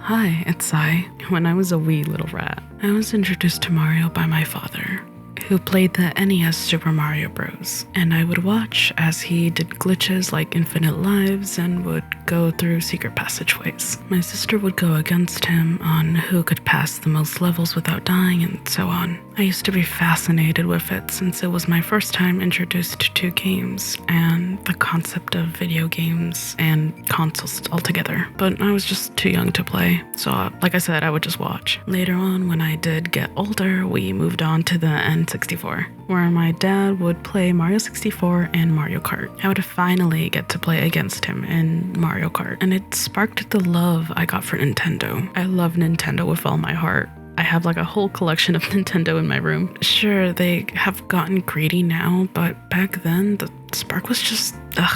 Hi, it's I. When I was a wee little rat, I was introduced to Mario by my father, who played the NES Super Mario Bros. And I would watch as he did glitches like infinite lives and would go through secret passageways. My sister would go against him on who could pass the most levels without dying and so on. I used to be fascinated with it since it was my first time introduced to games and the concept of video games and consoles altogether. But I was just too young to play, so like I said, I would just watch. Later on, when I did get older, we moved on to the N64, where my dad would play Mario 64 and Mario Kart. I would finally get to play against him in Mario Kart, and it sparked the love I got for Nintendo. I love Nintendo with all my heart. I have like a whole collection of Nintendo in my room. Sure, they have gotten greedy now, but back then the spark was just,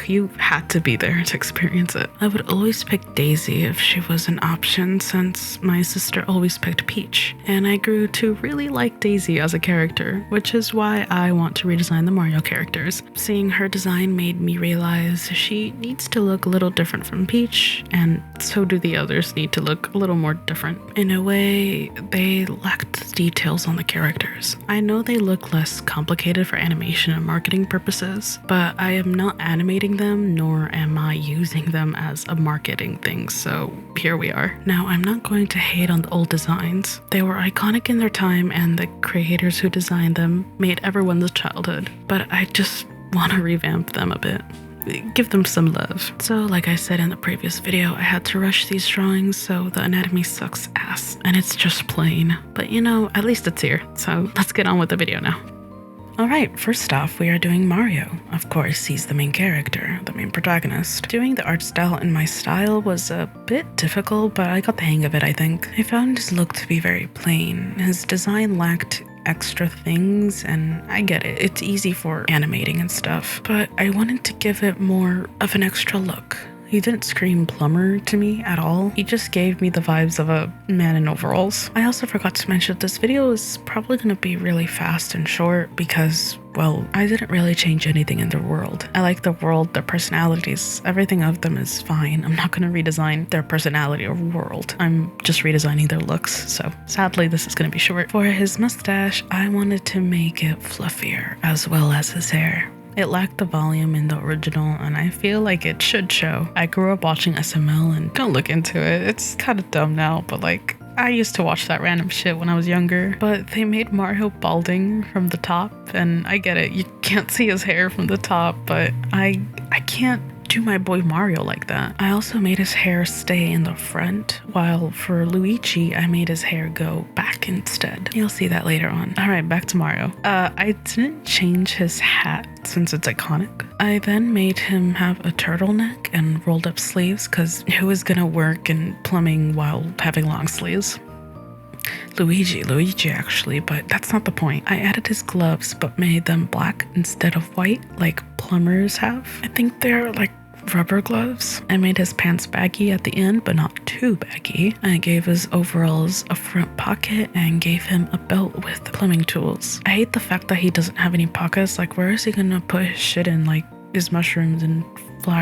you had to be there to experience it. I would always pick Daisy if she was an option since my sister always picked Peach. And I grew to really like Daisy as a character, which is why I want to redesign the Mario characters. Seeing her design made me realize she needs to look a little different from Peach, and so do the others need to look a little more different. In a way, they lacked details on the characters. I know they look less complicated for animation and marketing purposes, but I am not animating them, nor am I using them as a marketing thing, so here we are. Now, I'm not going to hate on the old designs. They were iconic in their time, and the creators who designed them made everyone's childhood, but I just want to revamp them a bit. Give them some love. So like I said in the previous video, I had to rush these drawings, so the anatomy sucks ass, and it's just plain. But you know, at least it's here, so let's get on with the video now. Alright, first off, we are doing Mario. Of course, he's the main character, the main protagonist. Doing the art style in my style was a bit difficult, but I got the hang of it, I think. I found his look to be very plain. His design lacked extra things, and I get it, it's easy for animating and stuff, but I wanted to give it more of an extra look. He didn't scream plumber to me at all. He just gave me the vibes of a man in overalls. I also forgot to mention this video is probably going to be really fast and short because, well, I didn't really change anything in their world. I like the world, their personalities, everything of them is fine. I'm not going to redesign their personality or world. I'm just redesigning their looks, so sadly this is going to be short. For his mustache, I wanted to make it fluffier as well as his hair. It lacked the volume in the original, and I feel like it should show. I grew up watching SML, and don't look into it. It's kind of dumb now, but like, I used to watch that random shit when I was younger. But they made Mario balding from the top, and I get it. You can't see his hair from the top, but I can't do my boy Mario like that. I also made his hair stay in the front, while for Luigi, I made his hair go back instead. You'll see that later on. Alright, back to Mario. I didn't change his hat since it's iconic. I then made him have a turtleneck and rolled up sleeves, cause who is gonna work in plumbing while having long sleeves? Luigi actually, but that's not the point. I added his gloves but made them black instead of white like plumbers have. I think they're like rubber gloves. I made his pants baggy at the end, but not too baggy. I gave his overalls a front pocket and gave him a belt with plumbing tools. I hate the fact that he doesn't have any pockets. Like, where is he gonna put his shit in, like his mushrooms and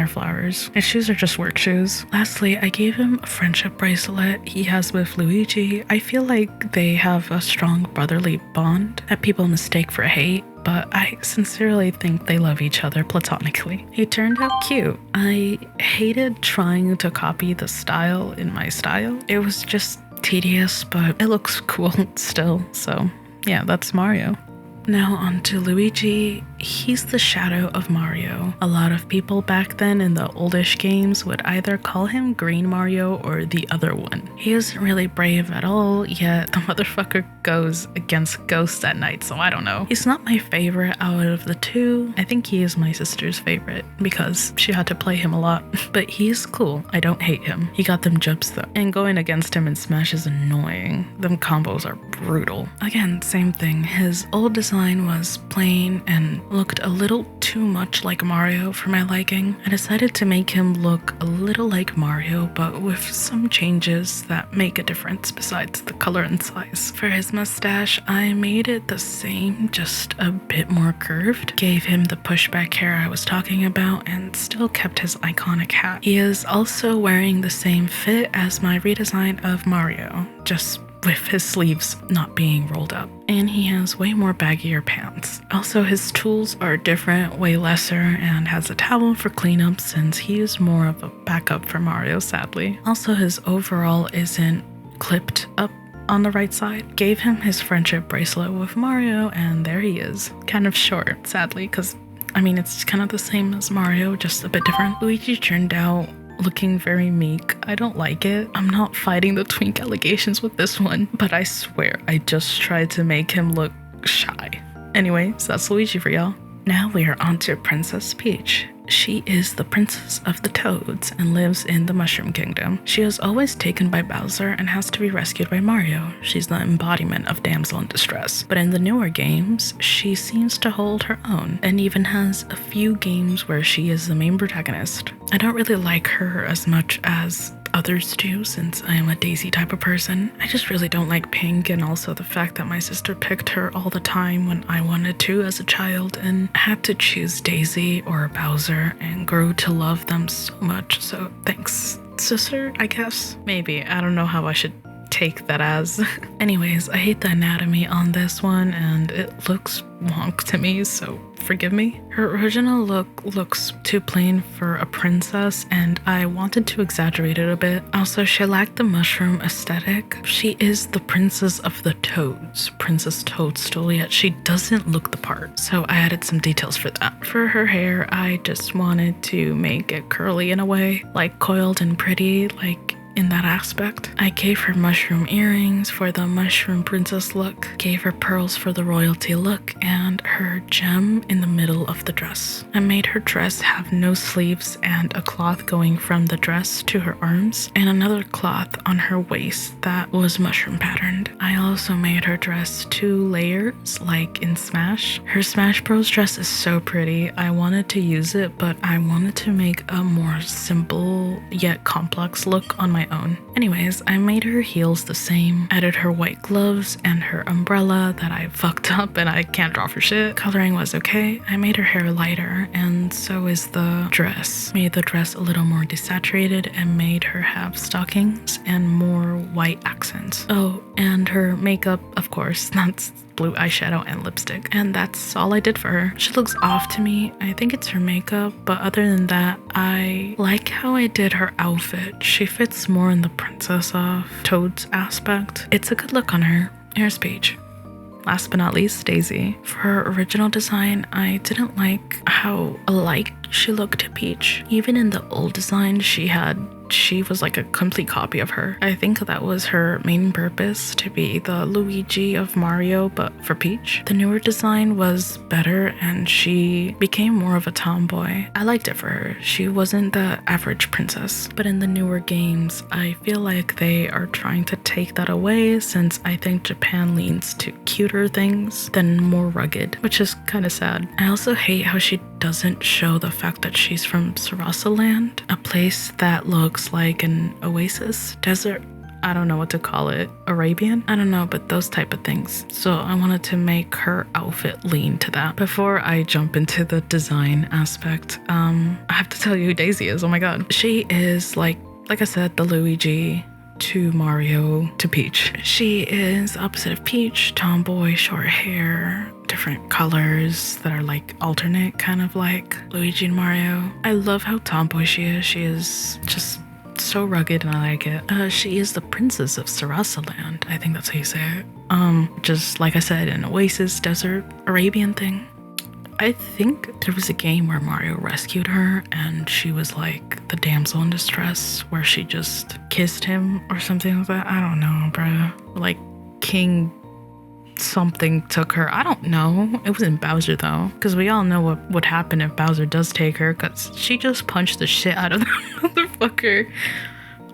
flowers? His shoes are just work shoes. Lastly, I gave him a friendship bracelet he has with Luigi. I feel like they have a strong brotherly bond that people mistake for hate, but I sincerely think they love each other platonically. He turned out cute. I hated trying to copy the style in my style. It was just tedious, but it looks cool still. So yeah, that's Mario. Now on to Luigi. He's the shadow of Mario. A lot of people back then in the oldish games would either call him Green Mario or the other one. He isn't really brave at all, yet the motherfucker goes against ghosts at night, so I don't know. He's not my favorite out of the two. I think he is my sister's favorite because she had to play him a lot, but he's cool. I don't hate him. He got them jumps though, and going against him in Smash is annoying. Them combos are brutal. Again, same thing. His old design was plain and looked a little too much like Mario for my liking. I decided to make him look a little like Mario, but with some changes that make a difference besides the color and size. For his mustache, I made it the same, just a bit more curved. Gave him the pushback hair I was talking about and still kept his iconic hat. He is also wearing the same fit as my redesign of Mario, just with his sleeves not being rolled up. And he has way more baggier pants. Also, his tools are different, way lesser, and has a towel for cleanup since he is more of a backup for Mario, sadly. Also, his overall isn't clipped up on the right side. Gave him his friendship bracelet with Mario, and there he is. Kind of short, sadly, because I mean, it's kind of the same as Mario, just a bit different. Luigi turned out looking very meek. I don't like it. I'm not fighting the twink allegations with this one, but I swear I just tried to make him look shy. Anyway, so that's Luigi for y'all. Now we are on to Princess Peach. She is the princess of the Toads and lives in the Mushroom Kingdom. She is always taken by Bowser and has to be rescued by Mario. She's the embodiment of damsel in distress. But in the newer games, she seems to hold her own and even has a few games where she is the main protagonist. I don't really like her as much as others do since I am a Daisy type of person. I just really don't like Pink, and also the fact that my sister picked her all the time when I wanted to as a child and had to choose Daisy or Bowser and grew to love them so much. So thanks, sister, I guess. Maybe. I don't know how I should take that as. Anyways, I hate the anatomy on this one and it looks wonk to me, so forgive me. Her original look looks too plain for a princess and I wanted to exaggerate it a bit. Also, she lacked the mushroom aesthetic. She is the princess of the Toads, Princess Toadstool, yet she doesn't look the part, so I added some details for that. For her hair, I just wanted to make it curly in a way, like coiled and pretty, like in that aspect. I gave her mushroom earrings for the mushroom princess look, gave her pearls for the royalty look, and her gem in the middle of the dress. I made her dress have no sleeves and a cloth going from the dress to her arms, and another cloth on her waist that was mushroom patterned. I also made her dress 2 layers like in Smash. Her Smash Bros dress is so pretty. I wanted to use it, but I wanted to make a more simple yet complex look on my own. Anyways, I made her heels the same, added her white gloves and her umbrella that I fucked up and I can't draw for shit. Coloring was okay. I made her hair lighter and so is the dress. Made the dress a little more desaturated and made her have stockings and more white accents. Oh, and her makeup, of course, that's blue eyeshadow and lipstick, and that's all I did for her. She looks off to me. I think it's her makeup, but other than that, I like how I did her outfit. She fits more in the Princess of Toads aspect. It's a good look on her. Here's Peach. Last but not least, Daisy. For her original design, I didn't like how alike she looked to Peach. Even in the old design she was like a complete copy of her. I think that was her main purpose, to be the Luigi of Mario, but for Peach. The newer design was better and she became more of a tomboy. I liked it for her. She wasn't the average princess. But in the newer games, I feel like they are trying to take that away since I think Japan leans to cuter things than more rugged, which is kind of sad. I also hate how she doesn't show the fact that she's from Sarasaland, a place that looks like an oasis, desert, I don't know what to call it, Arabian? I don't know, but those type of things. So I wanted to make her outfit lean to that. Before I jump into the design aspect, I have to tell you who Daisy is, oh my god. She is like I said, the Luigi to Mario to Peach. She is opposite of Peach, tomboy, short hair, different colors that are like alternate, kind of like Luigi and Mario. I love how tomboy she is. She is just so rugged and I like it. She is the princess of Sarasaland. I think that's how you say it. Just like I said, an oasis, desert, Arabian thing. I think there was a game where Mario rescued her and she was like the damsel in distress where she just kissed him or something like that. I don't know, bruh. Like King something took her. I don't know. It wasn't Bowser though, because we all know what would happen if Bowser does take her, because she just punched the shit out of the motherfucker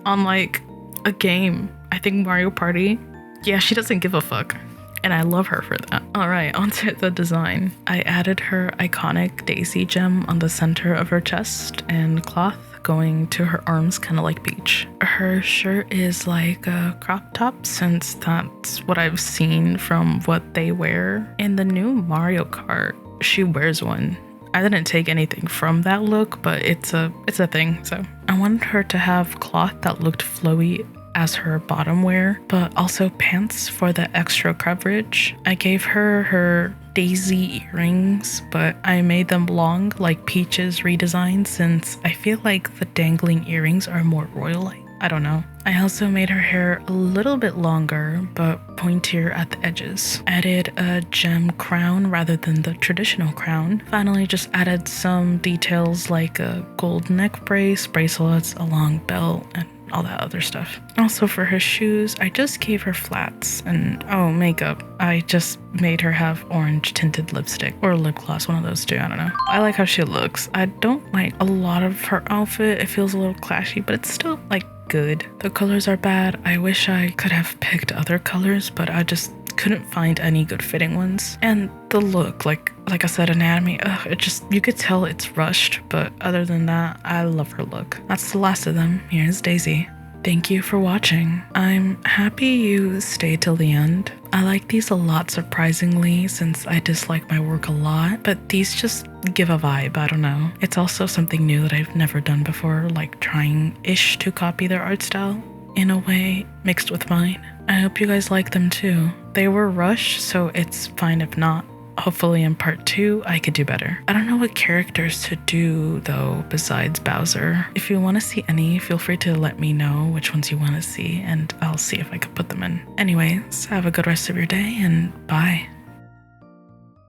on like a game. I think Mario Party. Yeah, she doesn't give a fuck. And I love her for that. All right, onto the design. I added her iconic daisy gem on the center of her chest and cloth going to her arms, kind of like Peach. Her shirt is like a crop top, since that's what I've seen from what they wear. In the new Mario Kart, she wears one. I didn't take anything from that look, but it's a thing. So I wanted her to have cloth that looked flowy as her bottom wear, but also pants for the extra coverage. I gave her daisy earrings, but I made them long like Peach's redesign, since I feel like the dangling earrings are more royal-like. I don't know. I also made her hair a little bit longer, but pointier at the edges. Added a gem crown rather than the traditional crown. Finally, just added some details like a gold neck brace, bracelets, a long belt, and all that other stuff. Also for her shoes, I just gave her flats, and makeup. I just made her have orange tinted lipstick or lip gloss, one of those two, I don't know. I like how she looks. I don't like a lot of her outfit. It feels a little clashy, but it's still like good. The colors are bad. I wish I could have picked other colors, but I just couldn't find any good fitting ones. And the look, like I said, anatomy, it just, you could tell it's rushed, but other than that, I love her look. That's the last of them. Here's Daisy. Thank you for watching. I'm happy you stayed till the end. I like these a lot, surprisingly, since I dislike my work a lot, but these just give a vibe, I don't know. It's also something new that I've never done before, like trying-ish to copy their art style, in a way, mixed with mine. I hope you guys like them too. They were rushed, so it's fine if not. Hopefully in part 2, I could do better. I don't know what characters to do though besides Bowser. If you want to see any, feel free to let me know which ones you want to see, and I'll see if I could put them in. Anyways, have a good rest of your day, and bye.